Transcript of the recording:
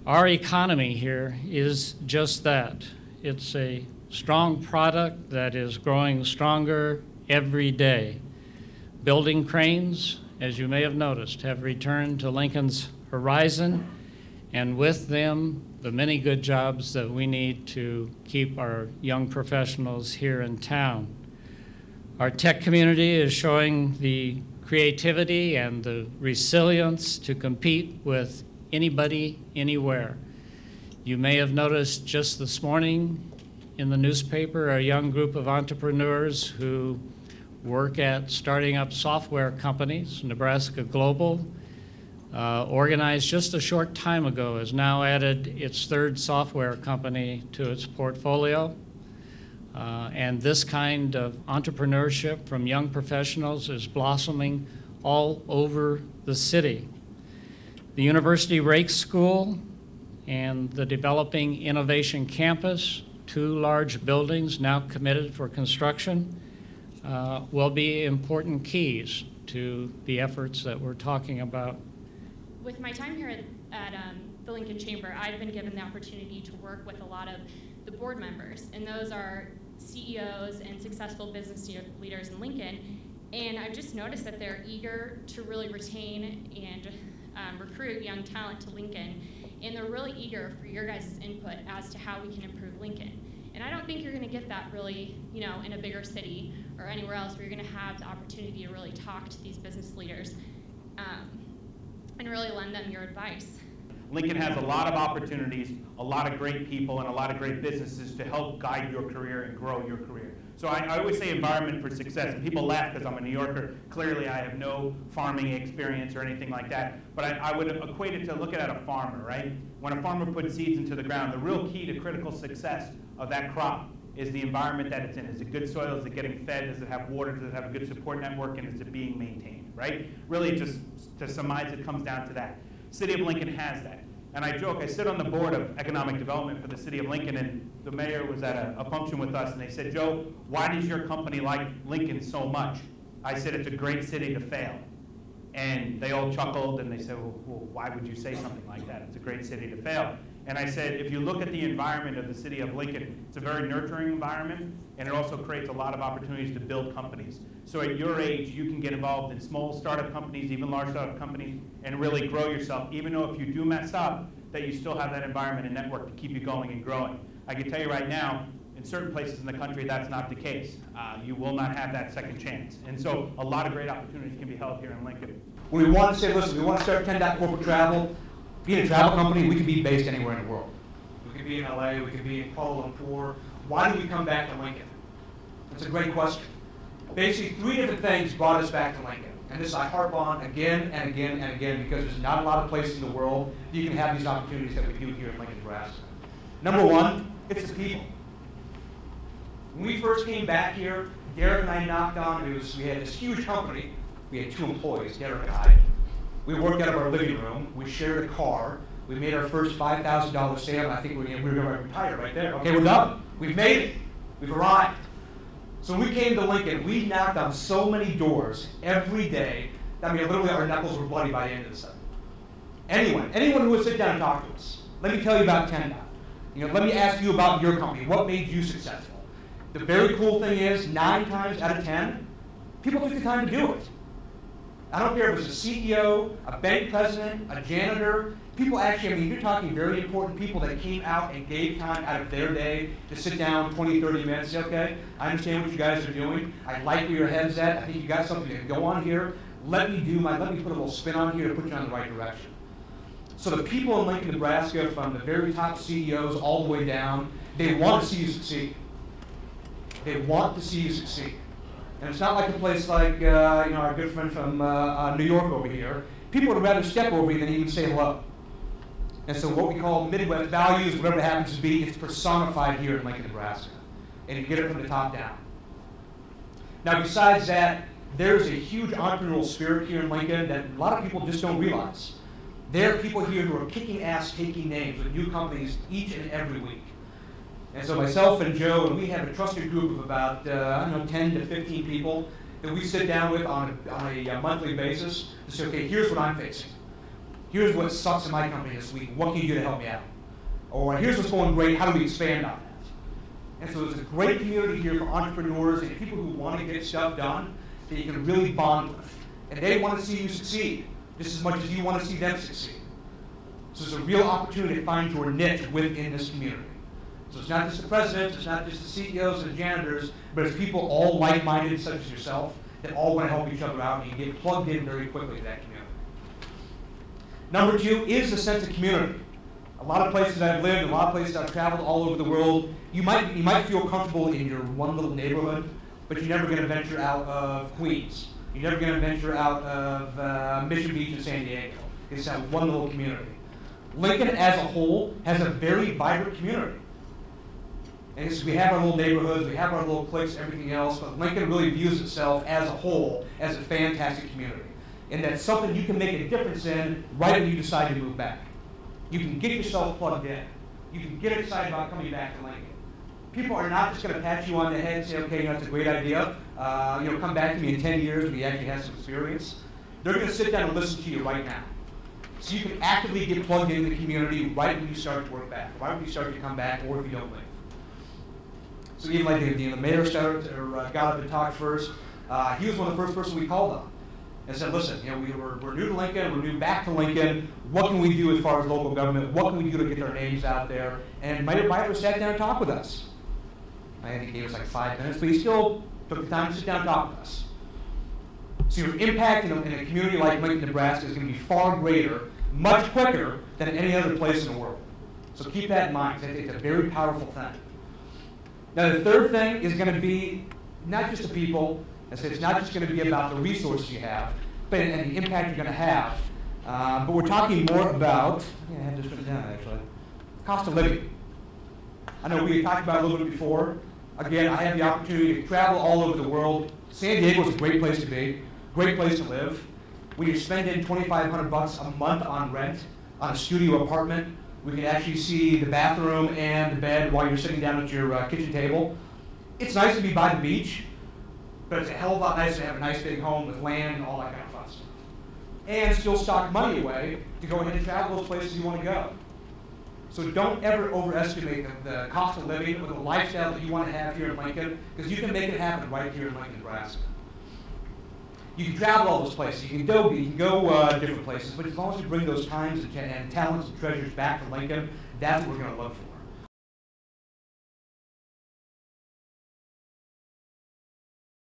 Our economy here is just that. It's a strong product that is growing stronger every day. Building cranes, as you may have noticed, have returned to Lincoln's horizon, and with them, the many good jobs that we need to keep our young professionals here in town. Our tech community is showing the creativity and the resilience to compete with anybody, anywhere. You may have noticed just this morning in the newspaper a young group of entrepreneurs who work at starting up software companies. Nebraska Global, organized just a short time ago, has now added its third software company to its portfolio. And this kind of entrepreneurship from young professionals is blossoming all over the city. The University Rake School and the developing Innovation Campus, two large buildings now committed for construction, will be important keys to the efforts that we're talking about. With my time here at the Lincoln Chamber, I've been given the opportunity to work with a lot of the board members, and those are CEOs and successful business leaders in Lincoln, and I've just noticed that they're eager to really retain and recruit young talent to Lincoln, and they're really eager for your guys' input as to how we can improve Lincoln. And I don't think you're going to get that really, in a bigger city or anywhere else where you're going to have the opportunity to really talk to these business leaders and really lend them your advice. Lincoln has a lot of opportunities, a lot of great people, and a lot of great businesses to help guide your career and grow your career. So I always say environment for success, and people laugh because I'm a New Yorker. Clearly, I have no farming experience or anything like that, but I would equate it to looking at a farmer, right? When a farmer puts seeds into the ground, the real key to critical success of that crop is the environment that it's in. Is it good soil? Is it getting fed? Does it have water? Does it have a good support network? And is it being maintained, right? Really, just to surmise, it comes down to that. City of Lincoln has that. And I joke, I sit on the board of economic development for the city of Lincoln, and the mayor was at a function with us, and they said, Joe, why does your company like Lincoln so much? I said, it's a great city to fail. And they all chuckled, and they said, well, why would you say something like that? It's a great city to fail. And I said, if you look at the environment of the city of Lincoln, it's a very nurturing environment, and it also creates a lot of opportunities to build companies. So at your age, you can get involved in small startup companies, even large startup companies, and really grow yourself, even though if you do mess up, that you still have that environment and network to keep you going and growing. I can tell you right now, in certain places in the country, that's not the case. You will not have that second chance. And so a lot of great opportunities can be held here in Lincoln. When we want to say, listen, we want to start 10 corporate travel, being a travel company, we can be based anywhere in the world. We could be in LA, we could be in Kuala Lumpur. Why do we come back to Lincoln? That's a great question. Basically, 3 different things brought us back to Lincoln. And this I harp on again and again and again because there's not a lot of places in the world that you can have these opportunities that we do here in Lincoln, Nebraska. Number 1, it's the people. When we first came back here, Derek and I knocked on, we had this huge company. We had 2 employees, Derek and I. We worked out of our living room. We shared a car. We made our first $5,000 sale, and I think we're going to retire right there. Okay, we're done. We've made it. We've arrived. So when we came to Lincoln, we knocked on so many doors every day. I mean, literally our knuckles were bloody by the end of the summer. Anyone who would sit down and talk to us. Let me tell you about TalentLNK. Let me ask you about your company. What made you successful? The very cool thing is, 9 times out of 10, people took the time to do it. I don't care if it's a CEO, a bank president, a janitor. People actually, you're talking very important people that came out and gave time out of their day to sit down 20, 30 minutes and say, okay, I understand what you guys are doing. I like where your head's at. I think you got something to go on here. Let me put a little spin on here to put you on the right direction. So the people in Lincoln, Nebraska, from the very top CEOs all the way down, they want to see you succeed. They want to see you succeed. And it's not like a place like our good friend from New York over here. People would rather step over you than even say hello. And so what we call Midwest values, whatever it happens to be, it's personified here in Lincoln, Nebraska. And you get it from the top down. Now besides that, there's a huge entrepreneurial spirit here in Lincoln that a lot of people just don't realize. There are people here who are kicking ass, taking names with new companies each and every week. And so myself and Joe, and we have a trusted group of about 10 to 15 people that we sit down with on a monthly basis to say, okay, here's what I'm facing. Here's what sucks in my company this week. What can you do to help me out? Or here's what's going great. How do we expand on that? And so there's a great community here for entrepreneurs and people who want to get stuff done that you can really bond with. And they want to see you succeed just as much as you want to see them succeed. So there's a real opportunity to find your niche within this community. So it's not just the presidents, it's not just the CEOs and the janitors, but it's people all like-minded such as yourself that all want to help each other out, and you get plugged in very quickly to that community. Number 2 is the sense of community. A lot of places I've lived, a lot of places I've traveled all over the world, you might feel comfortable in your one little neighborhood, but you're never going to venture out of Queens. You're never going to venture out of Mission Beach in San Diego. It's that one little community. Lincoln as a whole has a very vibrant community. And we have our little neighborhoods, we have our little cliques, everything else, but Lincoln really views itself as a whole as a fantastic community. And that's something you can make a difference in right when you decide to move back. You can get yourself plugged in. You can get excited about coming back to Lincoln. People are not just going to pat you on the head and say, okay, that's a great idea. Come back to me in 10 years when you actually have some experience. They're going to sit down and listen to you right now. So you can actively get plugged into the community right when you start to work back, right when you start to come back, or if you don't leave. So even like the mayor got up and talked first, he was one of the first person we called on and said, listen, we're new to Lincoln, we're new back to Lincoln, what can we do as far as local government, what can we do to get our names out there? And Mayor Beutler sat down and talked with us. I think he gave us like 5 minutes, but he still took the time to sit down and talk with us. So your impact in a community like Lincoln, Nebraska is going to be far greater, much quicker than any other place in the world. So keep that in mind, because it's a very powerful thing. Now the third thing is going to be not just the people, it's not just going to be about the resources you have, but and the impact you're going to have. But we're talking more about, I have this written down actually, cost of living. I know we talked about it a little bit before. Again, I have the opportunity to travel all over the world. San Diego is a great place to be, great place to live. When you're spending $2,500 a month on rent on a studio apartment, we can actually see the bathroom and the bed while you're sitting down at your kitchen table. It's nice to be by the beach, but it's a hell of a lot nicer to have a nice big home with land and all that kind of fun stuff. And still stock money away to go ahead and travel those places you want to go. So don't ever overestimate the cost of living or the lifestyle that you want to have here in Lincoln, because you can make it happen right here in Lincoln, Nebraska. You can travel all those places. You can go different places, but as long as you bring those times and talents and treasures back to Lincoln, that's what we're going to look for.